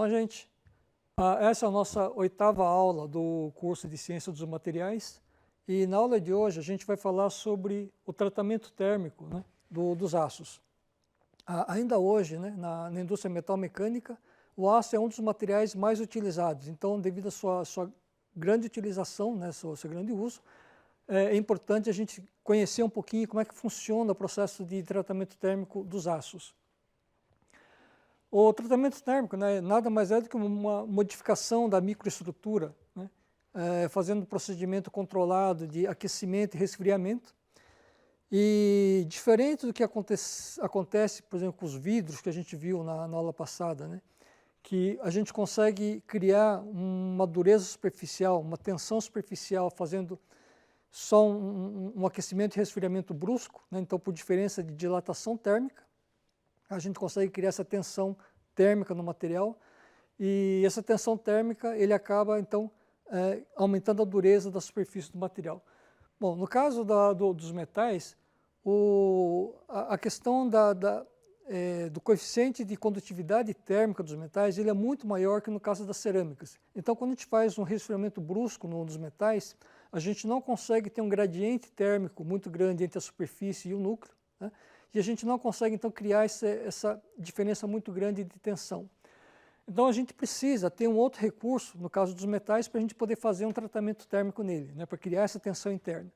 Então, gente, essa é a nossa 8ª aula do curso de Ciência dos Materiais. E na aula de hoje a gente vai falar sobre o tratamento térmico, né, dos aços. Ainda hoje, né, na indústria metal-mecânica, o aço é um dos materiais mais utilizados. Então, devido à sua grande utilização, né, seu grande uso, é importante a gente conhecer um pouquinho como é que funciona o processo de tratamento térmico dos aços. O tratamento térmico, né, nada mais é do que uma modificação da microestrutura, né, fazendo um procedimento controlado de aquecimento e resfriamento. E diferente do que acontece, por exemplo, com os vidros que a gente viu na aula passada, né, que a gente consegue criar uma dureza superficial, uma tensão superficial, fazendo só um aquecimento e resfriamento brusco, né, então por diferença de dilatação térmica, a gente consegue criar essa tensão térmica no material, e essa tensão térmica ele acaba, então, aumentando a dureza da superfície do material. Bom, no caso dos metais, a questão do coeficiente de condutividade térmica dos metais ele é muito maior que no caso das cerâmicas. Então, quando a gente faz um resfriamento brusco nos metais, a gente não consegue ter um gradiente térmico muito grande entre a superfície e o núcleo, né? E a gente não consegue, então, criar essa diferença muito grande de tensão. Então, a gente precisa ter um outro recurso, no caso dos metais, para a gente poder fazer um tratamento térmico nele, né, para criar essa tensão interna.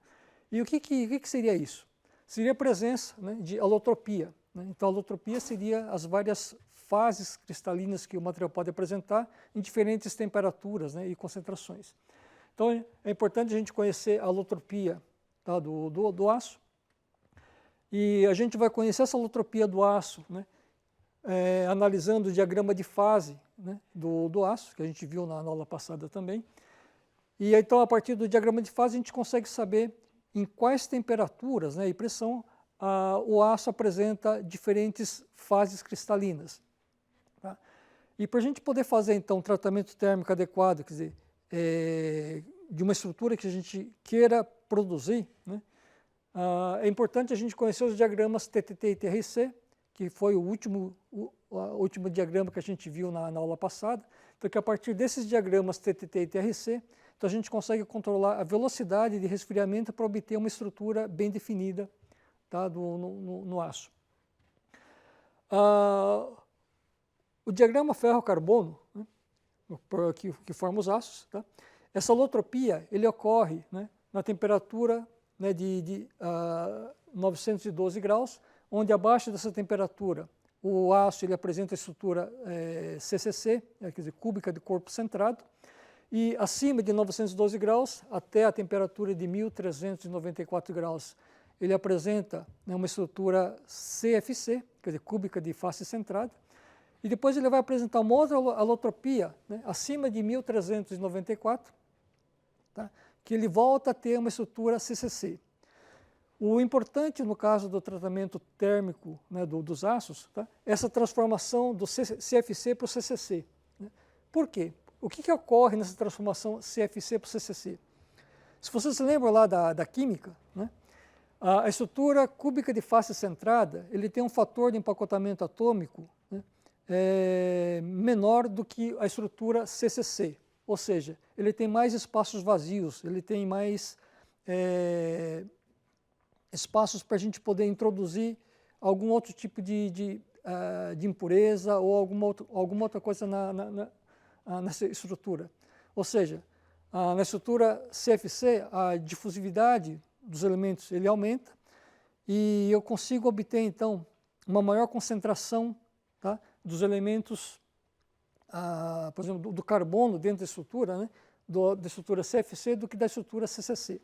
E o que seria isso? Seria a presença, né, de alotropia, né? Então, a alotropia seria as várias fases cristalinas que o material pode apresentar em diferentes temperaturas, né, e concentrações. Então, é importante a gente conhecer a alotropia, tá, do aço. E a gente vai conhecer essa alotropia do aço, né, analisando o diagrama de fase, né, do aço, que a gente viu na aula passada também. E então, a partir do diagrama de fase, a gente consegue saber em quais temperaturas, né, e pressão o aço apresenta diferentes fases cristalinas. Tá? E para a gente poder fazer, então, um tratamento térmico adequado, quer dizer, de uma estrutura que a gente queira produzir, né, é importante a gente conhecer os diagramas TTT e TRC, que foi o último diagrama que a gente viu na aula passada. Então, que a partir desses diagramas TTT e TRC, então a gente consegue controlar a velocidade de resfriamento para obter uma estrutura bem definida, tá, no aço. O diagrama ferro-carbono, né, que forma os aços, tá? Essa alotropia ele ocorre, né, na temperatura, né, de 912 graus, onde abaixo dessa temperatura o aço ele apresenta a estrutura CCC, quer dizer, cúbica de corpo centrado, e acima de 912 graus, até a temperatura de 1394 graus, ele apresenta, né, uma estrutura CFC, quer dizer, cúbica de face centrada, e depois ele vai apresentar uma outra alotropia, né, acima de 1394, tá, que ele volta a ter uma estrutura CCC. O importante no caso do tratamento térmico, né, dos aços, tá, é essa transformação do CFC para o CCC. Né? Por quê? O que ocorre nessa transformação CFC para o CCC? Se vocês se lembram lá da química, né, a estrutura cúbica de face centrada ele tem um fator de empacotamento atômico, né, menor do que a estrutura CCC, ou seja, ele tem mais espaços vazios, ele tem mais espaços para a gente poder introduzir algum outro tipo de impureza ou alguma outra coisa nessa estrutura. Ou seja, na estrutura CFC, a difusividade dos elementos ele aumenta e eu consigo obter, então, uma maior concentração, tá, dos elementos, por exemplo, do carbono dentro da estrutura, né, da estrutura CFC do que da estrutura CCC.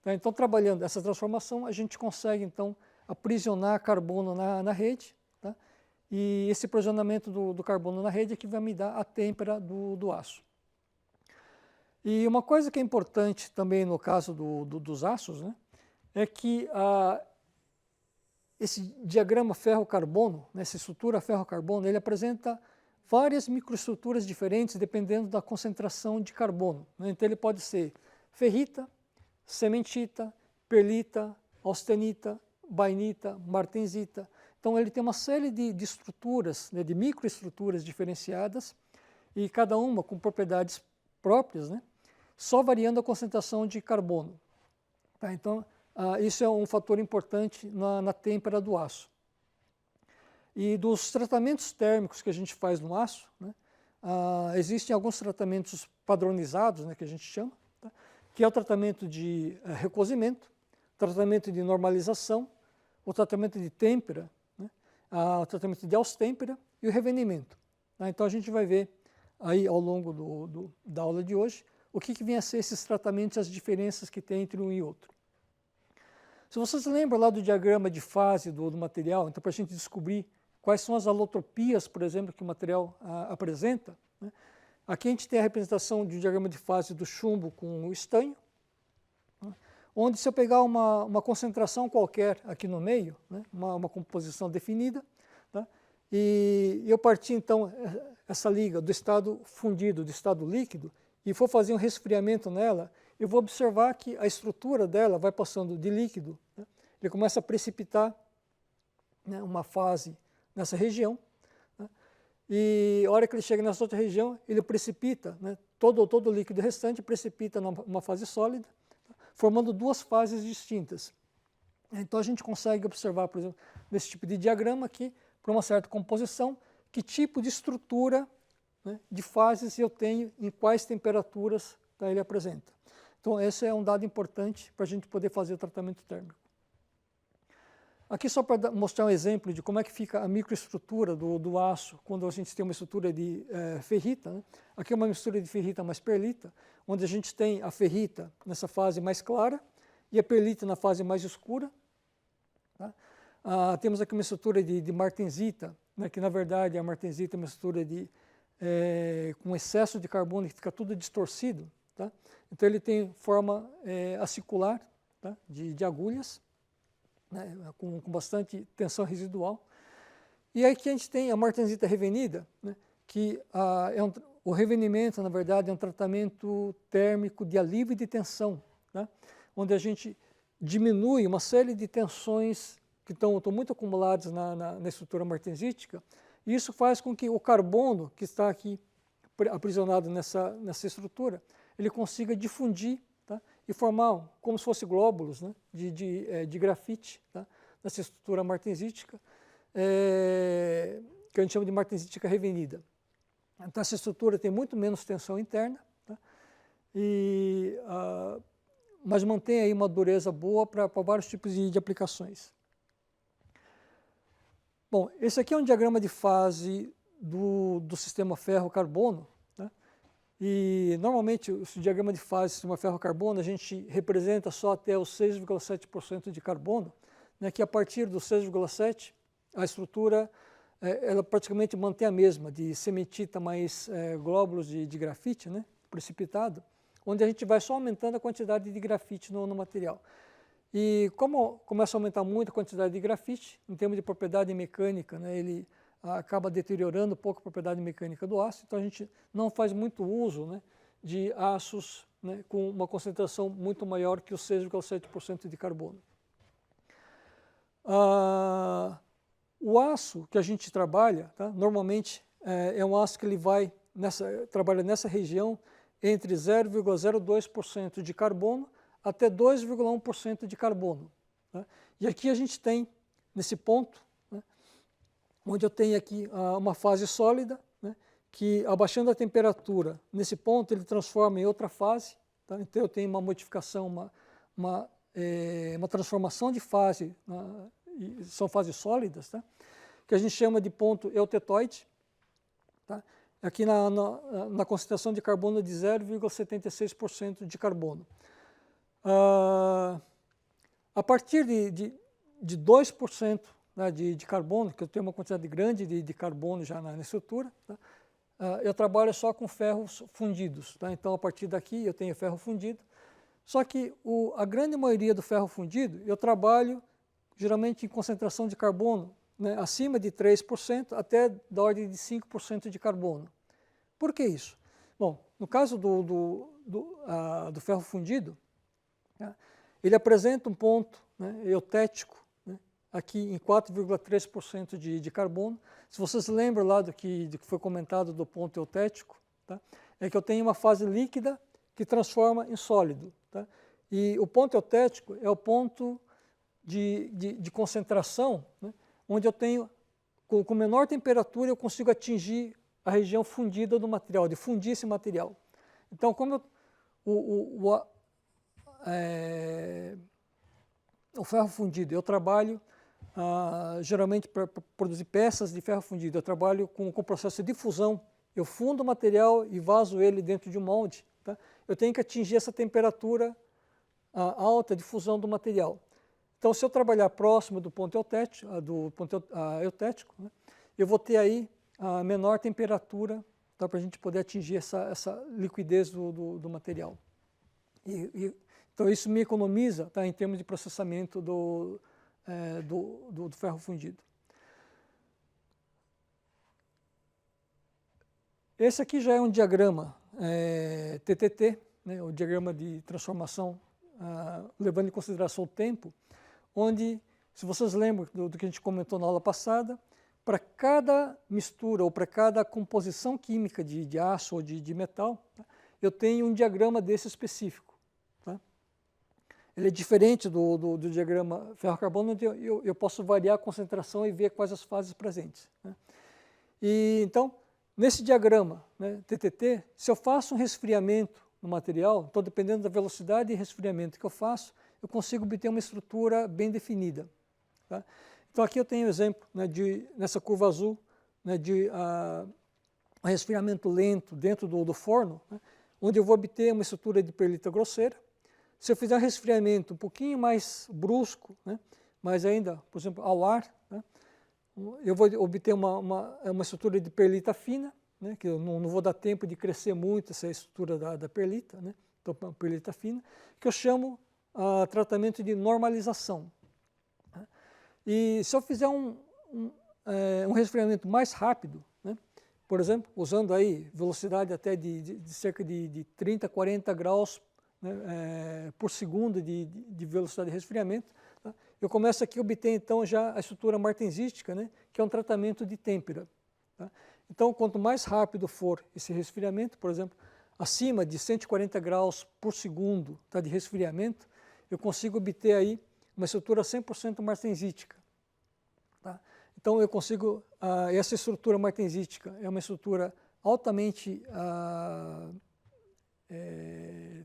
Então, trabalhando essa transformação, a gente consegue, então, aprisionar carbono na rede, tá? E esse aprisionamento do carbono na rede é que vai me dar a têmpera do aço. E uma coisa que é importante também no caso dos aços, né, é que esse diagrama ferro-carbono, né, essa estrutura ferro-carbono, ele apresenta várias microestruturas diferentes dependendo da concentração de carbono. Né? Então, ele pode ser ferrita, cementita, perlita, austenita, bainita, martensita. Então, ele tem uma série de estruturas, né, de microestruturas diferenciadas, e cada uma com propriedades próprias, né? Só variando a concentração de carbono. Tá? Então, isso é um fator importante na têmpera do aço. E dos tratamentos térmicos que a gente faz no aço, né, existem alguns tratamentos padronizados, né, que a gente chama, tá? Que é o tratamento de recozimento, tratamento de normalização, o tratamento de têmpera, né, o tratamento de austêmpera e o revenimento. Tá? Então a gente vai ver aí ao longo da aula de hoje o que vem a ser esses tratamentos e as diferenças que tem entre um e outro. Se vocês lembram lá do diagrama de fase do material, então para a gente descobrir quais são as alotropias, por exemplo, que o material apresenta, né? Aqui a gente tem a representação de um diagrama de fase do chumbo com o estanho, né? Onde se eu pegar uma concentração qualquer aqui no meio, né? uma composição definida, tá? E eu partir então essa liga do estado fundido, do estado líquido, e for fazer um resfriamento nela, eu vou observar que a estrutura dela vai passando de líquido, né? Ele começa a precipitar, né, uma fase nessa região, né? E a hora que ele chega nessa outra região, ele precipita, né, todo o líquido restante precipita numa fase sólida, tá? Formando duas fases distintas. Então a gente consegue observar, por exemplo, nesse tipo de diagrama aqui, para uma certa composição, que tipo de estrutura, né, de fases eu tenho, em quais temperaturas, tá, ele apresenta. Então esse é um dado importante para a gente poder fazer o tratamento térmico. Aqui só para mostrar um exemplo de como é que fica a microestrutura do aço quando a gente tem uma estrutura de ferrita, né? Aqui é uma mistura de ferrita mais perlita, onde a gente tem a ferrita nessa fase mais clara e a perlita na fase mais escura. Tá? Temos aqui uma estrutura de martensita, né, que na verdade a martensita é uma estrutura com excesso de carbono que fica tudo distorcido. Tá? Então ele tem forma acicular, tá? de agulhas, né? com bastante tensão residual. E aí que a gente tem a martensita revenida, né? Que o revenimento, na verdade, é um tratamento térmico de alívio de tensão, né? Onde a gente diminui uma série de tensões que estão muito acumuladas na estrutura martensítica, e isso faz com que o carbono que está aqui aprisionado nessa estrutura, ele consiga difundir, tá? E formar como se fosse glóbulos, né? de grafite, tá? Nessa estrutura martensítica, que a gente chama de martensítica revenida. Então essa estrutura tem muito menos tensão interna, tá? Mas mantém aí uma dureza boa para vários tipos de aplicações. Bom, esse aqui é um diagrama de fase do sistema ferro-carbono, né? E normalmente o diagrama de fase do sistema ferro-carbono a gente representa só até os 6,7% de carbono, né? Que a partir do 6,7% a estrutura ela praticamente mantém a mesma, de cementita mais glóbulos de grafite, né? Precipitado, onde a gente vai só aumentando a quantidade de grafite no material. E como começa a aumentar muito a quantidade de grafite, em termos de propriedade mecânica, né, ele acaba deteriorando um pouco a propriedade mecânica do aço, então a gente não faz muito uso, né, de aços, né, com uma concentração muito maior que os 6,7% de carbono. O aço que a gente trabalha, tá, normalmente é um aço que ele vai trabalha nessa região entre 0,02% de carbono até 2,1% de carbono. Né? E aqui a gente tem, nesse ponto, né, onde eu tenho aqui uma fase sólida, né, que abaixando a temperatura, nesse ponto ele transforma em outra fase. Tá? Então eu tenho uma modificação, uma transformação de fase, são fases sólidas, tá? Que a gente chama de ponto eutetoide. Tá? Aqui na concentração de carbono de 0,76% de carbono. A partir de 2%, né, de carbono, que eu tenho uma quantidade grande de carbono já na estrutura, tá? Eu trabalho só com ferros fundidos. Tá? Então, a partir daqui, eu tenho ferro fundido. Só que a grande maioria do ferro fundido, eu trabalho geralmente em concentração de carbono, né, acima de 3%, até da ordem de 5% de carbono. Por que isso? Bom, no caso do ferro fundido, ele apresenta um ponto, né, eutético, né, aqui em 4,3% de carbono. Se vocês lembram lá do que foi comentado do ponto eutético, tá? É que eu tenho uma fase líquida que transforma em sólido. Tá? E o ponto eutético é o ponto de concentração, né? Onde eu tenho, com menor temperatura, eu consigo atingir a região fundida do material, de fundir esse material. Então, como o ferro fundido, eu trabalho geralmente para produzir peças de ferro fundido, eu trabalho com o processo de fusão, eu fundo o material e vaso ele dentro de um molde. Tá? Eu tenho que atingir essa temperatura alta de fusão do material. Então, se eu trabalhar próximo do ponto eutético, né, eu vou ter aí a menor temperatura, tá, para a gente poder atingir essa liquidez do material. Então, isso me economiza, tá, em termos de processamento do ferro fundido. Esse aqui já é um diagrama TTT, né, o diagrama de transformação, levando em consideração o tempo, onde, se vocês lembram do que a gente comentou na aula passada, para cada mistura ou para cada composição química de aço ou de metal, tá, eu tenho um diagrama desse específico. Tá? Ele é diferente do diagrama ferro-carbono, onde eu posso variar a concentração e ver quais as fases presentes. Né? E, então, nesse diagrama, né, TTT, se eu faço um resfriamento no material, então, dependendo da velocidade de resfriamento que eu faço, eu consigo obter uma estrutura bem definida. Tá? Então, aqui eu tenho um exemplo, né, nessa curva azul, né, de um resfriamento lento dentro do forno, né, onde eu vou obter uma estrutura de perlita grosseira. Se eu fizer um resfriamento um pouquinho mais brusco, né, mas ainda, por exemplo, ao ar, né, eu vou obter uma estrutura de perlita fina, né, que eu não vou dar tempo de crescer muito essa estrutura da perlita, né, então perlita fina, que eu chamo tratamento de normalização. E se eu fizer um resfriamento mais rápido, né, por exemplo, usando aí velocidade até de cerca de 30, 40 graus, né, por segundo de velocidade de resfriamento, tá, eu começo aqui a obter então já a estrutura martensítica, né, que é um tratamento de têmpera. Tá? Então, quanto mais rápido for esse resfriamento, por exemplo, acima de 140 graus por segundo, tá, de resfriamento, eu consigo obter aí uma estrutura 100% martensítica. Tá? Então, eu consigo, essa estrutura martensítica é uma estrutura altamente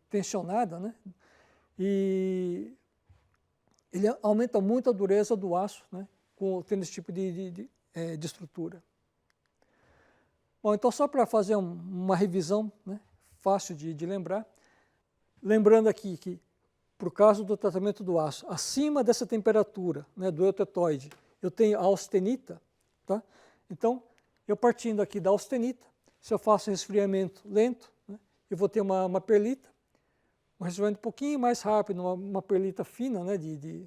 tensionada, né? E ele aumenta muito a dureza do aço, né, tendo esse tipo de estrutura. Bom, então, só para fazer uma revisão, né, fácil de lembrar, lembrando aqui que, por causa do tratamento do aço, acima dessa temperatura, né, do eutetoide, eu tenho a austenita. Tá? Então, eu partindo aqui da austenita, se eu faço resfriamento lento, né, eu vou ter uma perlita, um resfriamento um pouquinho mais rápido, uma perlita fina, né, de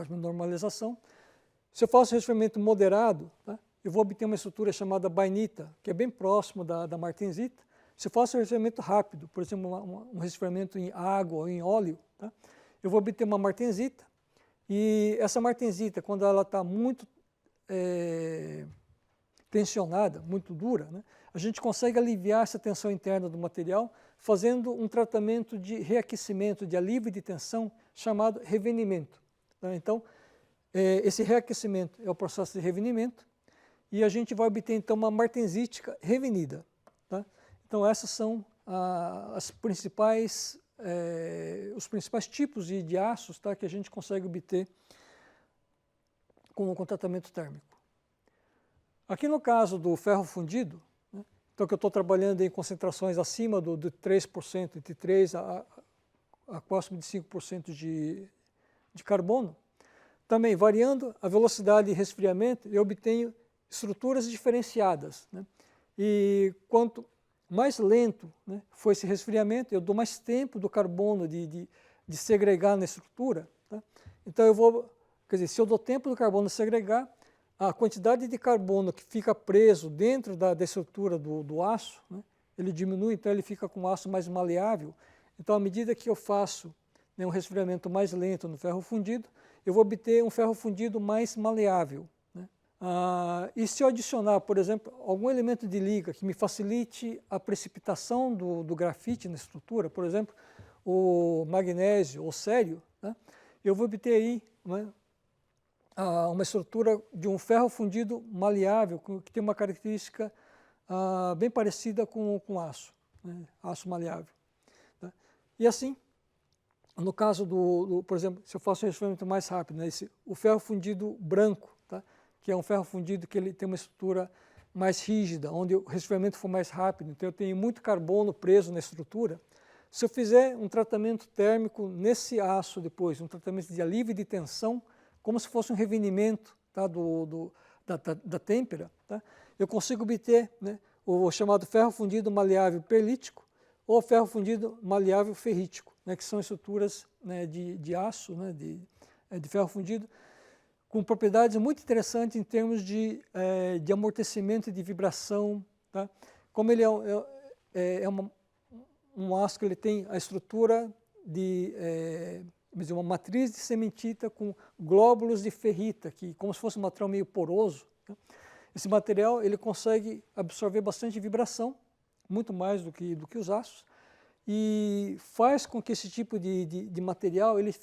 normalização. Se eu faço resfriamento moderado, tá, eu vou obter uma estrutura chamada bainita, que é bem próximo da martensita. Se eu faço um resfriamento rápido, por exemplo, um resfriamento em água ou em óleo, tá, eu vou obter uma martensita. E essa martensita, quando ela está muito tensionada, muito dura, né, a gente consegue aliviar essa tensão interna do material fazendo um tratamento de reaquecimento, de alívio de tensão, chamado revenimento. Tá? Então, esse reaquecimento é o processo de revenimento e a gente vai obter, então, uma martensítica revenida. Tá? Então, essas são os principais tipos de aços, tá, que a gente consegue obter com tratamento térmico. Aqui no caso do ferro fundido, né, então que eu estou trabalhando em concentrações acima de 3%, entre 3% a próximo de 5% de carbono, também variando a velocidade de resfriamento, eu obtenho estruturas diferenciadas. Né, e quanto mais lento, né, for esse resfriamento, eu dou mais tempo do carbono de segregar na estrutura. Tá? Então, quer dizer, se eu dou tempo do carbono segregar, a quantidade de carbono que fica preso dentro da estrutura do aço, né, ele diminui, então ele fica com o aço mais maleável. Então, à medida que eu faço, né, um resfriamento mais lento no ferro fundido, eu vou obter um ferro fundido mais maleável, né, E se eu adicionar, por exemplo, algum elemento de liga que me facilite a precipitação do grafite na estrutura, por exemplo, o magnésio ou cério, né, eu vou obter aí, né, uma estrutura de um ferro fundido maleável, que tem uma característica bem parecida com aço, né, aço maleável. Tá? E assim, no caso por exemplo, se eu faço um resfriamento mais rápido, né, o ferro fundido branco, tá? Que é um ferro fundido que ele tem uma estrutura mais rígida, onde o resfriamento for mais rápido, então eu tenho muito carbono preso na estrutura. Se eu fizer um tratamento térmico nesse aço depois, um tratamento de alívio de tensão, como se fosse um revenimento, tá, da têmpera, tá, eu consigo obter, né, o chamado ferro fundido maleável perlítico ou ferro fundido maleável ferrítico, né, que são estruturas, né, de aço, né, de ferro fundido, com propriedades muito interessantes em termos de amortecimento e de vibração. Tá? Como ele um aço que ele tem a estrutura de uma matriz de cementita com glóbulos de ferrita, que como se fosse um material meio poroso. Tá? Esse material ele consegue absorver bastante vibração, muito mais do que os aços, e faz com que esse tipo de material ele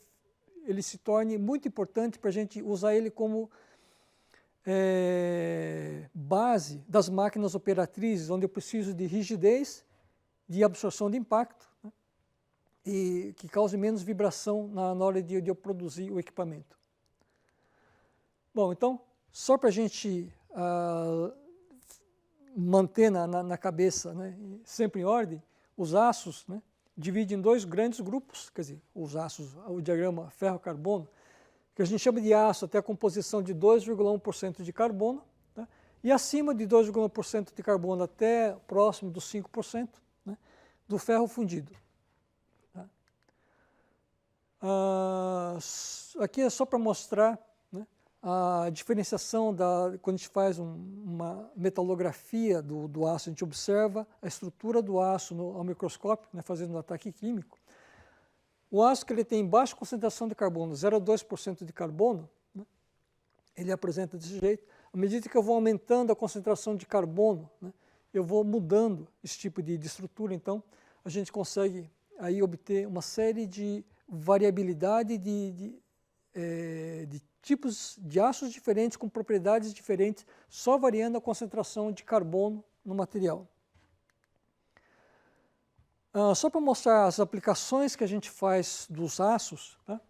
se torne muito importante para a gente usar ele como base das máquinas operatrizes, onde eu preciso de rigidez, de absorção de impacto, né, e que cause menos vibração na hora de eu produzir o equipamento. Bom, então, só para a gente manter na cabeça, né, sempre em ordem, os aços, né, divide em dois grandes grupos, quer dizer, os aços, o diagrama ferro-carbono, que a gente chama de aço até a composição de 2,1% de carbono, tá? E acima de 2,1% de carbono até próximo dos 5%, né, do ferro fundido. Tá? Aqui é só para mostrar, né, a diferenciação quando a gente faz uma metalografia do aço, a gente observa a estrutura do aço ao microscópio, né, fazendo um ataque químico. O aço que ele tem baixa concentração de carbono, 0,2% de carbono, né, ele apresenta desse jeito. À medida que eu vou aumentando a concentração de carbono, né, eu vou mudando esse tipo de estrutura, então a gente consegue aí obter uma série de variabilidade de tipos de aços diferentes, com propriedades diferentes, só variando a concentração de carbono no material. Só para mostrar as aplicações que a gente faz dos aços, tá?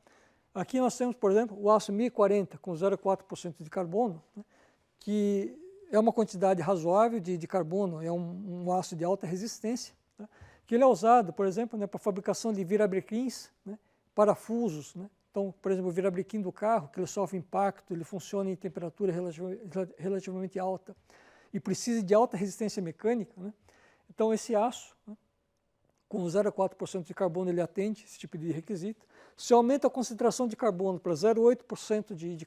Aqui nós temos, por exemplo, o aço 1040 com 0,4% de carbono, né, que é uma quantidade razoável de carbono, é um aço de alta resistência, tá, que ele é usado, por exemplo, né, para a fabricação de virabrequins, né, parafusos. Né? Então, por exemplo, o virabrequim do carro, que ele sofre impacto, ele funciona em temperatura relativamente alta e precisa de alta resistência mecânica. Né? Então, esse aço, né, com 0,4% de carbono, ele atende esse tipo de requisito. Se eu aumento a concentração de carbono para 0,8% de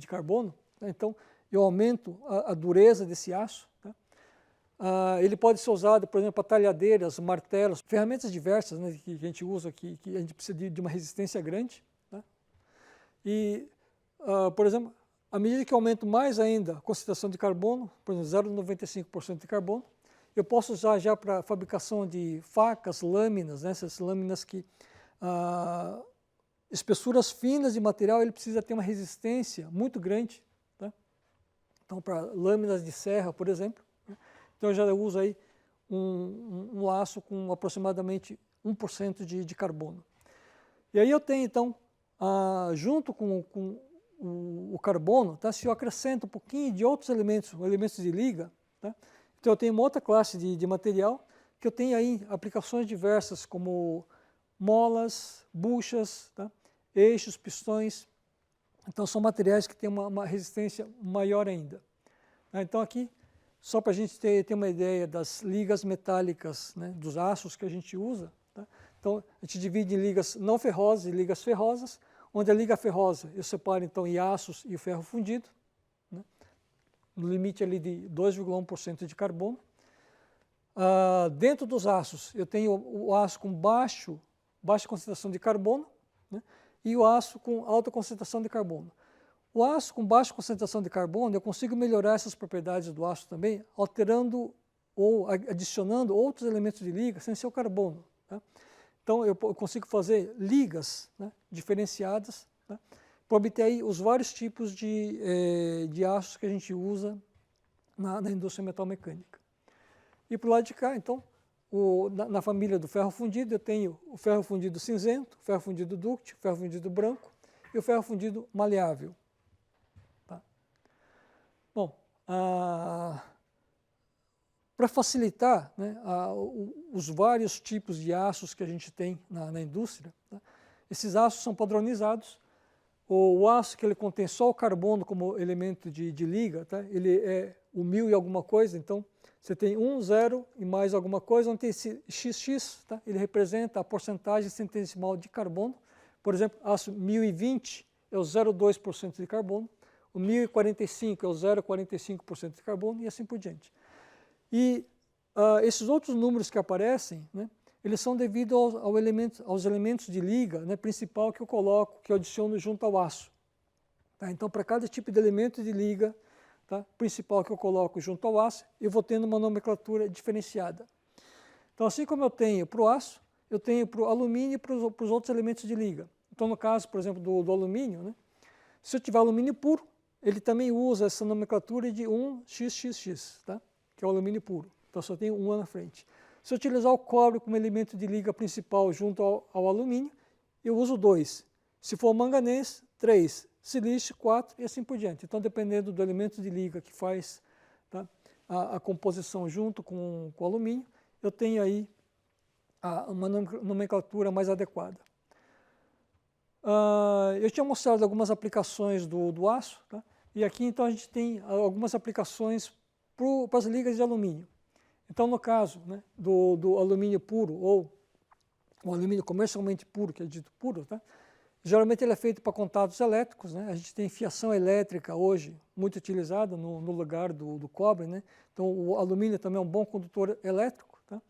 carbono, né, então eu aumento a dureza desse aço. Tá? Ele pode ser usado, por exemplo, para talhadeiras, martelos, ferramentas diversas, né, que a gente usa, que a gente precisa de uma resistência grande. Tá? E, por exemplo, à medida que eu aumento mais ainda a concentração de carbono, por exemplo, 0,95% de carbono, eu posso usar já para fabricação de facas, lâminas, né, essas lâminas que espessuras finas de material, ele precisa ter uma resistência muito grande. Tá? Então, para lâminas de serra, por exemplo, né? Então eu já uso aí um aço com aproximadamente 1% de carbono. E aí eu tenho, então, junto com o carbono, tá? Se eu acrescento um pouquinho de outros elementos de liga, tá? Então eu tenho uma outra classe de material que eu tenho aí aplicações diversas, como molas, buchas, tá? Eixos, pistões. Então são materiais que têm uma resistência maior ainda. Tá? Então aqui, só para a gente ter uma ideia das ligas metálicas, né, dos aços que a gente usa. Tá? Então a gente divide em ligas não ferrosas e ligas ferrosas, onde a liga ferrosa eu separo então em aços e o ferro fundido, né, no limite ali de 2,1% de carbono. Dentro dos aços eu tenho o aço com baixa concentração de carbono, né, e o aço com alta concentração de carbono. O aço com baixa concentração de carbono, eu consigo melhorar essas propriedades do aço também, alterando ou adicionando outros elementos de liga sem ser o carbono. Tá? Então, eu consigo fazer ligas, né, diferenciadas, tá, para obter aí os vários tipos de aços que a gente usa na indústria metalmecânica. E para o lado de cá, então, na família do ferro fundido, eu tenho o ferro fundido cinzento, o ferro fundido dúctil, o ferro fundido branco e o ferro fundido maleável. Tá? Bom, para facilitar, né, os vários tipos de aços que a gente tem na indústria, tá? Esses aços são padronizados. O aço que ele contém só o carbono como elemento de liga, tá? Ele é o 1000 e alguma coisa, então você tem 1, 0 e mais alguma coisa, onde tem esse XX, tá? Ele representa a porcentagem centesimal de carbono. Por exemplo, aço 1020 é o 0,2% de carbono, o 1045 é o 0,45% de carbono e assim por diante. E esses outros números que aparecem, né, eles são devidos aos elementos de liga, né, principal que eu coloco, que eu adiciono junto ao aço. Tá? Então, para cada tipo de elemento de liga, tá, principal que eu coloco junto ao aço, eu vou tendo uma nomenclatura diferenciada. Então, assim como eu tenho para o aço, eu tenho para o alumínio e para os outros elementos de liga. Então, no caso, por exemplo, do alumínio, né, se eu tiver alumínio puro, ele também usa essa nomenclatura de 1XXX, tá, que é o alumínio puro. Então, só tenho 1 na frente. Se eu utilizar o cobre como elemento de liga principal junto ao alumínio, eu uso 2. Se for manganês, 3. Silício, 4 e assim por diante. Então, dependendo do elemento de liga que faz, tá, a composição junto com o alumínio, eu tenho aí uma nomenclatura mais adequada. Eu tinha mostrado algumas aplicações do aço, tá? E aqui então a gente tem algumas aplicações para as ligas de alumínio. Então, no caso, né, do alumínio puro, ou o alumínio comercialmente puro, que é dito puro, tá? Geralmente ele é feito para contatos elétricos, né? A gente tem fiação elétrica hoje muito utilizada no lugar do cobre, né? Então, o alumínio também é um bom condutor elétrico, tá?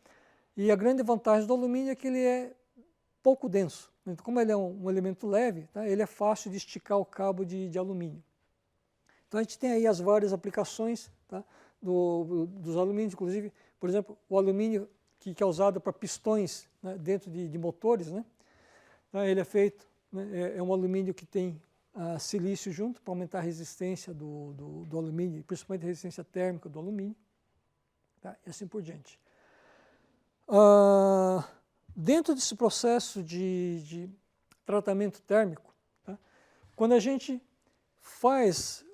E a grande vantagem do alumínio é que ele é pouco denso. Então, como ele é um elemento leve, tá? Ele é fácil de esticar o cabo de alumínio. Então, a gente tem aí as várias aplicações, tá, dos alumínios, inclusive, por exemplo, o alumínio que é usado para pistões, né, dentro de motores, né? Então, ele é feito, né, é um alumínio que tem silício junto para aumentar a resistência do alumínio, principalmente a resistência térmica do alumínio, tá? E assim por diante. Dentro desse processo de tratamento térmico, tá, quando a gente faz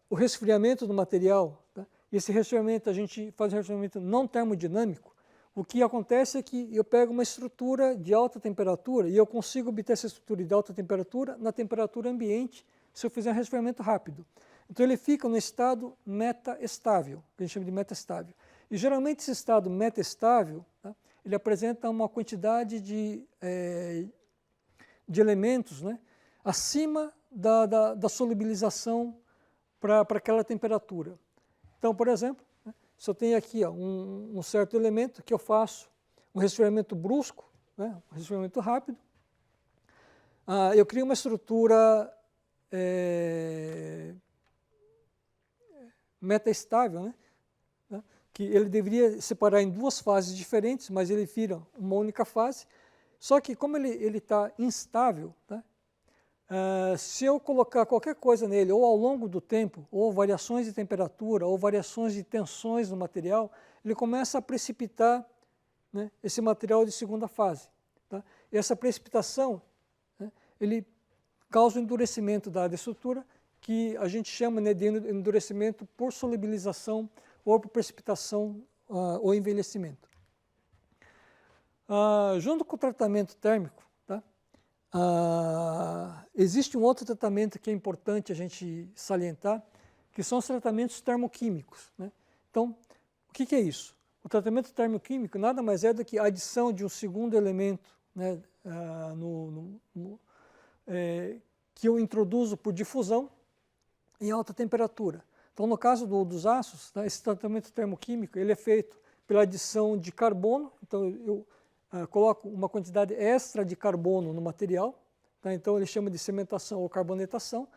o resfriamento do material, tá, e esse resfriamento a gente faz um resfriamento não termodinâmico, o que acontece é que eu pego uma estrutura de alta temperatura e eu consigo obter essa estrutura de alta temperatura na temperatura ambiente se eu fizer um resfriamento rápido. Então ele fica no estado metaestável, que a gente chama de metaestável. E geralmente esse estado metaestável, tá, ele apresenta uma quantidade de elementos, né, acima da solubilização para aquela temperatura. Então, por exemplo, né, se eu tenho aqui um certo elemento que eu faço um resfriamento brusco, né, um resfriamento rápido, eu crio uma estrutura metaestável, né, que ele deveria separar em duas fases diferentes, mas ele vira uma única fase. Só que como ele está instável, tá, se eu colocar qualquer coisa nele, ou ao longo do tempo, ou variações de temperatura, ou variações de tensões no material, ele começa a precipitar, né, esse material de segunda fase. Tá? E essa precipitação, né, ele causa o endurecimento da estrutura, que a gente chama, né, de endurecimento por solubilização ou por precipitação ou envelhecimento. Junto com o tratamento térmico, existe um outro tratamento que é importante a gente salientar, que são os tratamentos termoquímicos, né? Então, o que é isso? O tratamento termoquímico nada mais é do que a adição de um segundo elemento, né, que eu introduzo por difusão em alta temperatura. Então, no caso dos aços, tá, esse tratamento termoquímico ele é feito pela adição de carbono. Então, eu coloco uma quantidade extra de carbono no material, tá? Então ele chama de cementação ou carbonetação.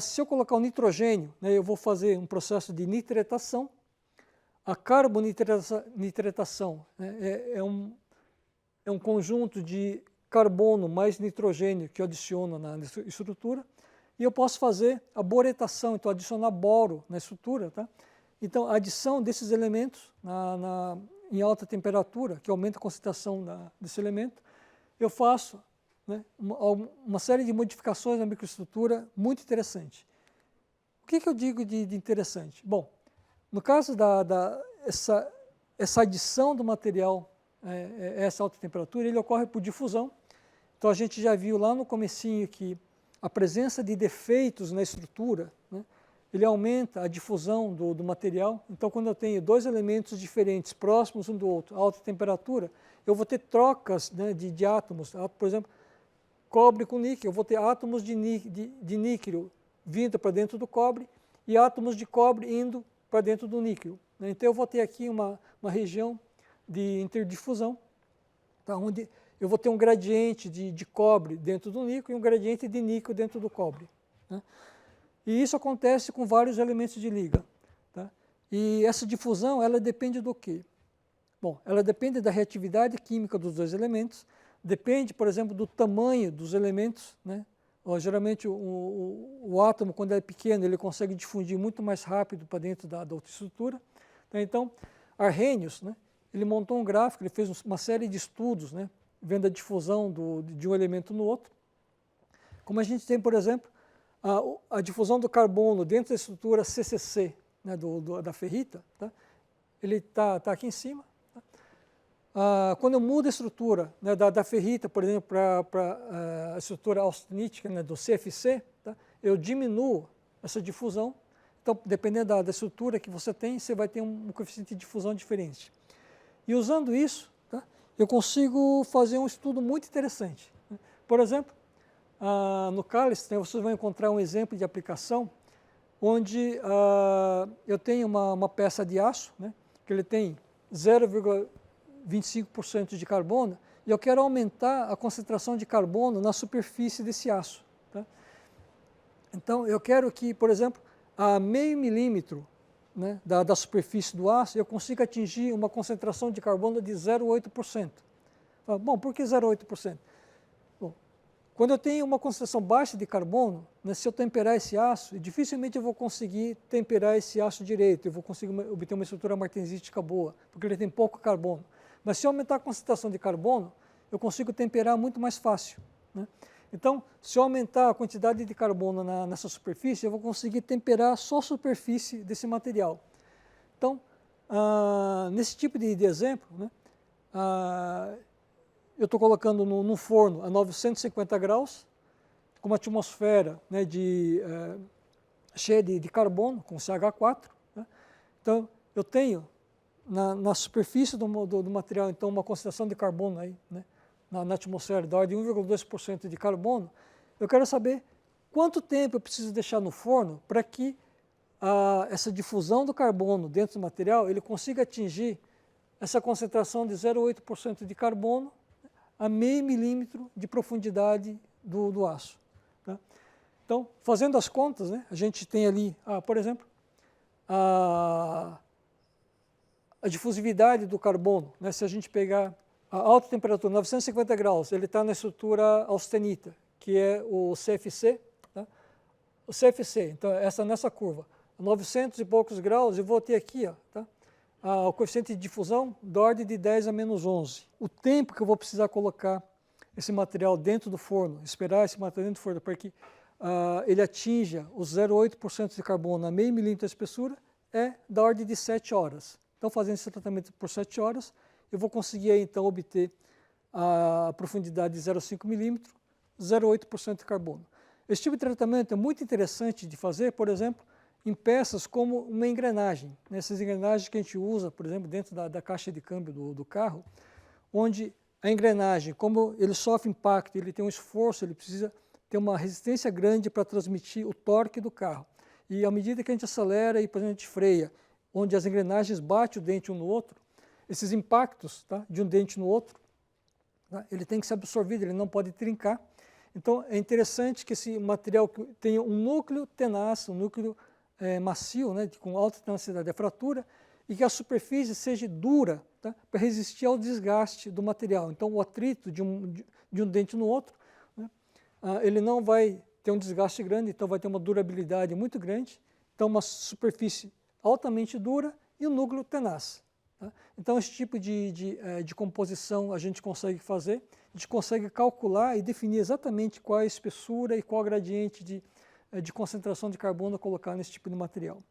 Se eu colocar o nitrogênio, né, eu vou fazer um processo de nitretação. A carbonitretação, né, é um conjunto de carbono mais nitrogênio que eu adiciono na estrutura. E eu posso fazer a boretação, então adicionar boro na estrutura. Tá? Então, a adição desses elementos em alta temperatura, que aumenta a concentração desse elemento, eu faço, né, uma série de modificações na microestrutura muito interessante. O que eu digo de interessante? Bom, no caso essa adição do material a essa alta temperatura, ele ocorre por difusão. Então, a gente já viu lá no comecinho que a presença de defeitos na estrutura, né, ele aumenta a difusão do material. Então, quando eu tenho dois elementos diferentes, próximos um do outro, a alta temperatura, eu vou ter trocas, né, de átomos. Por exemplo, cobre com níquel, eu vou ter átomos de níquel vindo para dentro do cobre e átomos de cobre indo para dentro do níquel. Né? Então, eu vou ter aqui uma região de interdifusão, tá, onde eu vou ter um gradiente de cobre dentro do níquel e um gradiente de níquel dentro do cobre. Né? E isso acontece com vários elementos de liga. Tá? E essa difusão, ela depende do quê? Bom, ela depende da reatividade química dos dois elementos, depende, por exemplo, do tamanho dos elementos. Né? Geralmente, o átomo, quando é pequeno, ele consegue difundir muito mais rápido para dentro da outra estrutura. Tá? Então, Arrhenius, né, ele montou um gráfico, ele fez uma série de estudos, né, vendo a difusão de um elemento no outro. Como a gente tem, por exemplo, a difusão do carbono dentro da estrutura CCC, né, da ferrita, tá? Ele está aqui em cima. Tá? Quando eu mudo a estrutura, né, da ferrita, por exemplo, para a estrutura austenítica, né, do CFC, tá? Eu diminuo essa difusão. Então, dependendo da estrutura que você tem, você vai ter um coeficiente de difusão diferente. E usando isso, tá, eu consigo fazer um estudo muito interessante. Né? Por exemplo, no cálice, né, vocês vão encontrar um exemplo de aplicação onde eu tenho uma peça de aço, né, que ele tem 0,25% de carbono, e eu quero aumentar a concentração de carbono na superfície desse aço. Tá? Então, eu quero que, por exemplo, a meio milímetro, né, da superfície do aço, eu consiga atingir uma concentração de carbono de 0,8%. Bom, por que 0,8%? Bom, quando eu tenho uma concentração baixa de carbono, né, se eu temperar esse aço, dificilmente eu vou conseguir temperar esse aço direito, eu vou conseguir obter uma estrutura martensítica boa, porque ele tem pouco carbono. Mas se eu aumentar a concentração de carbono, eu consigo temperar muito mais fácil. Né? Então, se eu aumentar a quantidade de carbono nessa superfície, eu vou conseguir temperar só a superfície desse material. Então, nesse tipo de exemplo, né, eu estou colocando no forno a 950 graus, com uma atmosfera, né, cheia de carbono, com CH4. Né? Então, eu tenho na superfície do material, então, uma concentração de carbono aí, né, na atmosfera da ordem de 1,2% de carbono. Eu quero saber quanto tempo eu preciso deixar no forno para que essa difusão do carbono dentro do material ele consiga atingir essa concentração de 0,8% de carbono a meio milímetro de profundidade do aço. Tá? Então, fazendo as contas, né, a gente tem ali, por exemplo, a difusividade do carbono. Né, se a gente pegar a alta temperatura, 950 graus, ele está na estrutura austenita, que é o CFC. Tá? O CFC, então, nessa curva, 900 e poucos graus, eu vou ter aqui, tá? O coeficiente de difusão da ordem de 10 a menos 11. O tempo que eu vou precisar colocar esse material dentro do forno, esperar esse material dentro do forno para que ele atinja os 0,8% de carbono a meio milímetro de espessura, é da ordem de 7 horas. Então, fazendo esse tratamento por 7 horas, eu vou conseguir, então, obter a profundidade de 0,5 milímetro, 0,8% de carbono. Esse tipo de tratamento é muito interessante de fazer, por exemplo, em peças como uma engrenagem. Essas engrenagens que a gente usa, por exemplo, dentro da caixa de câmbio do carro, onde a engrenagem, como ele sofre impacto, ele tem um esforço, ele precisa ter uma resistência grande para transmitir o torque do carro. E à medida que a gente acelera e, por exemplo, a gente freia, onde as engrenagens batem o dente um no outro, esses impactos, tá, de um dente no outro, tá, ele tem que ser absorvido, ele não pode trincar. Então, é interessante que esse material tenha um núcleo tenaz, um núcleo macio, né, com alta tenacidade à fratura, e que a superfície seja dura, tá, para resistir ao desgaste do material. Então, o atrito de um dente no outro, né, ele não vai ter um desgaste grande, então vai ter uma durabilidade muito grande. Então, uma superfície altamente dura e um núcleo tenaz. Tá? Então, esse tipo de composição a gente consegue fazer, a gente consegue calcular e definir exatamente qual é a espessura e qual a gradiente de concentração de carbono colocar nesse tipo de material.